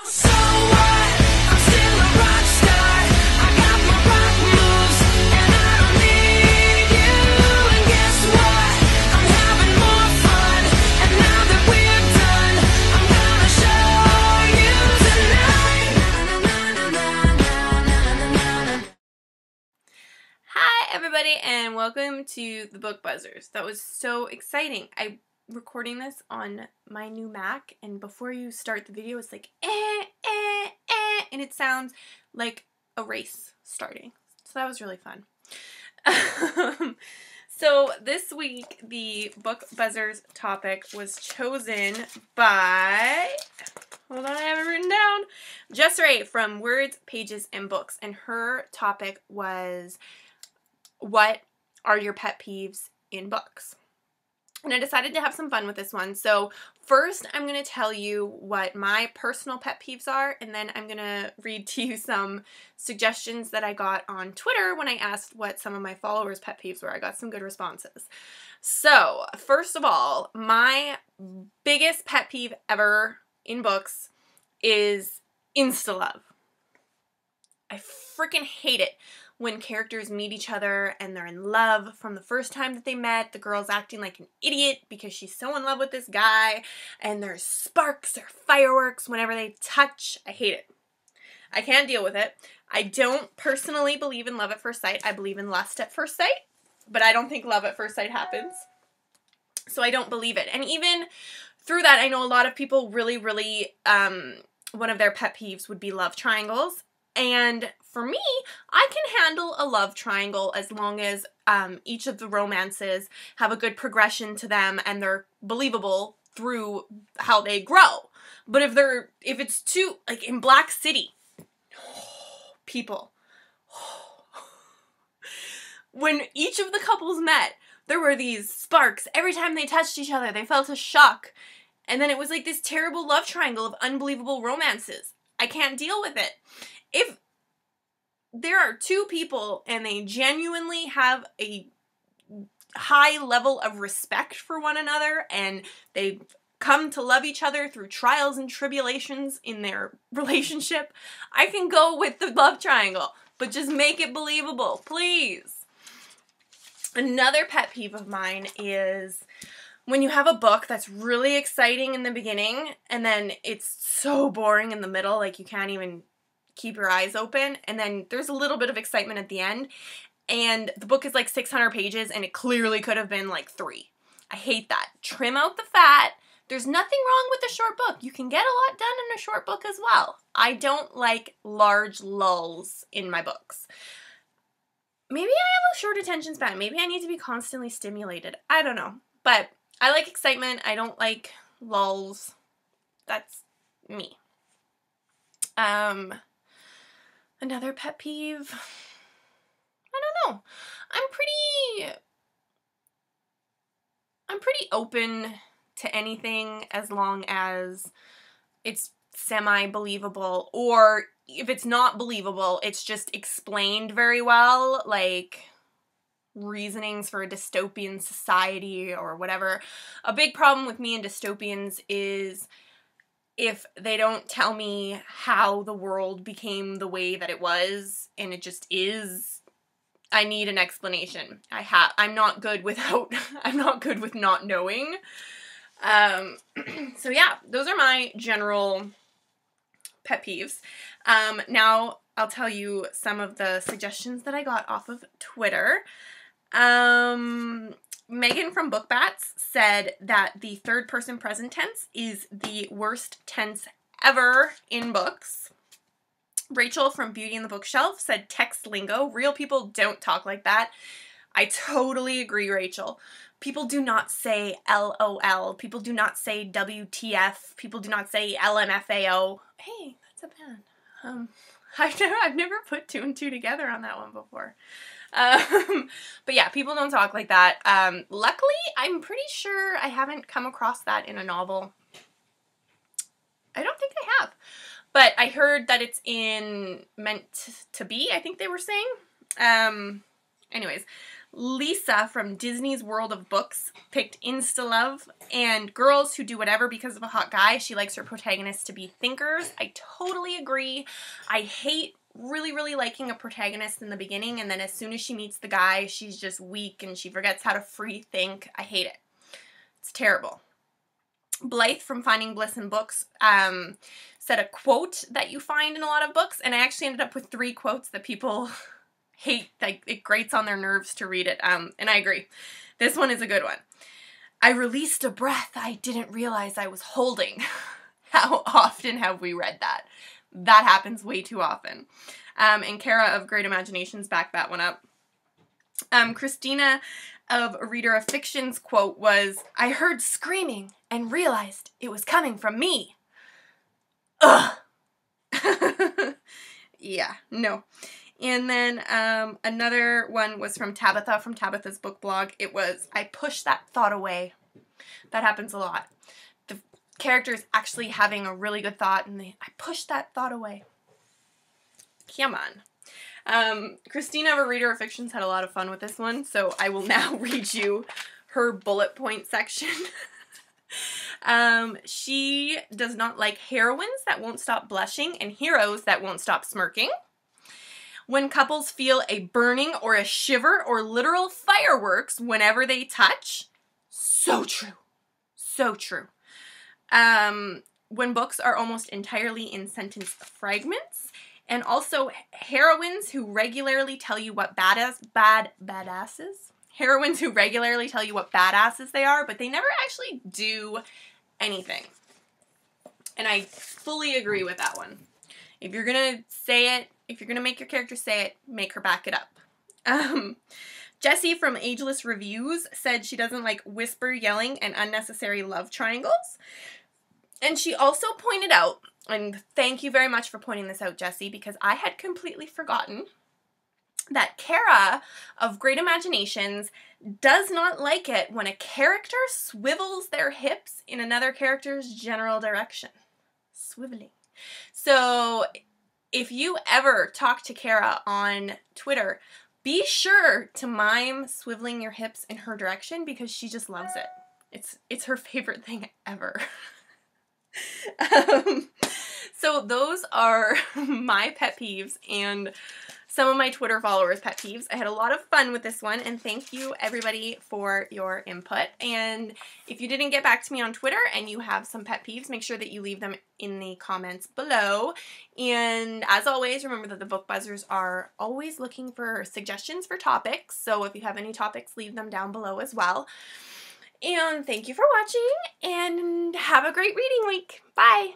So what? I'm still a rock star. I got my rock moves, and I don't need you. And guess what? I'm having more fun. And now that we're done, I'm gonna show you tonight. Hi everybody and welcome to the Book Buzzers. That was so exciting. I'm recording this on my new Mac, and before you start the video it's like and it sounds like a race starting. So that was really fun. So this week the Book Buzzers topic was chosen by, hold on, I have it written down, Jess Ray from Words, Pages, and Books, and her topic was, what are your pet peeves in books? And I decided to have some fun with this one. So first I'm going to tell you what my personal pet peeves are, and then I'm going to read to you some suggestions that I got on Twitter when I asked what some of my followers' pet peeves were. I got some good responses. So first of all, my biggest pet peeve ever in books is insta-love. I freaking hate it when characters meet each other and they're in love from the first time that they met. The girl's acting like an idiot because she's so in love with this guy, and there's sparks or fireworks whenever they touch. I hate it. I can't deal with it. I don't personally believe in love at first sight. I believe in lust at first sight, but I don't think love at first sight happens. So I don't believe it. And even through that, I know a lot of people really, one of their pet peeves would be love triangles. And for me, I can handle a love triangle as long as each of the romances have a good progression to them and they're believable through how they grow. But if it's too, like in Black City, people, when each of the couples met, there were these sparks. Every time they touched each other, they felt a shock. And then it was like this terrible love triangle of unbelievable romances. I can't deal with it. If there are two people and they genuinely have a high level of respect for one another and they come to love each other through trials and tribulations in their relationship, I can go with the love triangle, but just make it believable, please. Another pet peeve of mine is when you have a book that's really exciting in the beginning and then it's so boring in the middle, like you can't even keep your eyes open, and then there's a little bit of excitement at the end, and the book is like 600 pages and it clearly could have been like 3. I hate that. Trim out the fat. There's nothing wrong with a short book. You can get a lot done in a short book as well. I don't like large lulls in my books. Maybe I have a short attention span. Maybe I need to be constantly stimulated. I don't know. But I like excitement. I don't like lulls. That's me. Another pet peeve, I don't know. I'm pretty open to anything as long as it's semi-believable, or if it's not believable, it's just explained very well, like reasonings for a dystopian society or whatever. A big problem with me and dystopians is if they don't tell me how the world became the way that it was and it just is. I need an explanation. I'm not good with not knowing. So yeah, those are my general pet peeves. Now I'll tell you some of the suggestions that I got off of Twitter. Megan from BookBats said that the third person present tense is the worst tense ever in books. Rachel from Beauty and the Bookshelf said text lingo. Real people don't talk like that. I totally agree, Rachel. People do not say LOL. People do not say WTF. People do not say LMFAO. Hey, that's a band. I've never put 2 and 2 together on that one before. But yeah, people don't talk like that. Luckily, I'm pretty sure I haven't come across that in a novel. I don't think I have. But I heard that it's in Meant to Be, I think they were saying. Anyways, Lisa from Disney's World of Books picked Insta Love, and girls who do whatever because of a hot guy, she likes her protagonists to be thinkers. I totally agree. I hate really liking a protagonist in the beginning, and then as soon as she meets the guy, she's just weak and she forgets how to free think. I hate it. It's terrible. Blythe from Finding Bliss in Books said a quote that you find in a lot of books, and I actually ended up with 3 quotes that people hate. Like, it grates on their nerves to read it, and I agree. This one is a good one. I released a breath I didn't realize I was holding. How often have we read that? That happens way too often. And Kara of Great Imaginations backed that one up. Christina of A Reader of Fiction's quote was, I heard screaming and realized it was coming from me. Ugh. Yeah, no. And then another one was from Tabitha, from Tabitha's book blog. It was, I pushed that thought away. That happens a lot. The character is actually having a really good thought, and I pushed that thought away. Come on. Christina of A Reader of Fictions had a lot of fun with this one, so I will now read you her bullet point section. She does not like heroines that won't stop blushing and heroes that won't stop smirking. When couples feel a burning or a shiver or literal fireworks whenever they touch. So true. So true. When books are almost entirely in sentence fragments. And also heroines who regularly tell you what badasses. Heroines who regularly tell you what badasses they are, but they never actually do anything. And I fully agree with that one. If you're going to say it, if you're going to make your character say it, make her back it up. Jessie from Ageless Reviews said she doesn't like whisper yelling and unnecessary love triangles. And she also pointed out, and thank you very much for pointing this out, Jessie, because I had completely forgotten that Kara of Great Imaginations does not like it when a character swivels their hips in another character's general direction. Swiveling. So if you ever talk to Kara on Twitter, be sure to mime swiveling your hips in her direction because she just loves it. It's her favorite thing ever. So those are my pet peeves and some of my Twitter followers' pet peeves. I had a lot of fun with this one, and thank you everybody for your input. And if you didn't get back to me on Twitter and you have some pet peeves, make sure that you leave them in the comments below. And as always, remember that the book buzzers are always looking for suggestions for topics. So if you have any topics, leave them down below as well. And thank you for watching, and have a great reading week. Bye!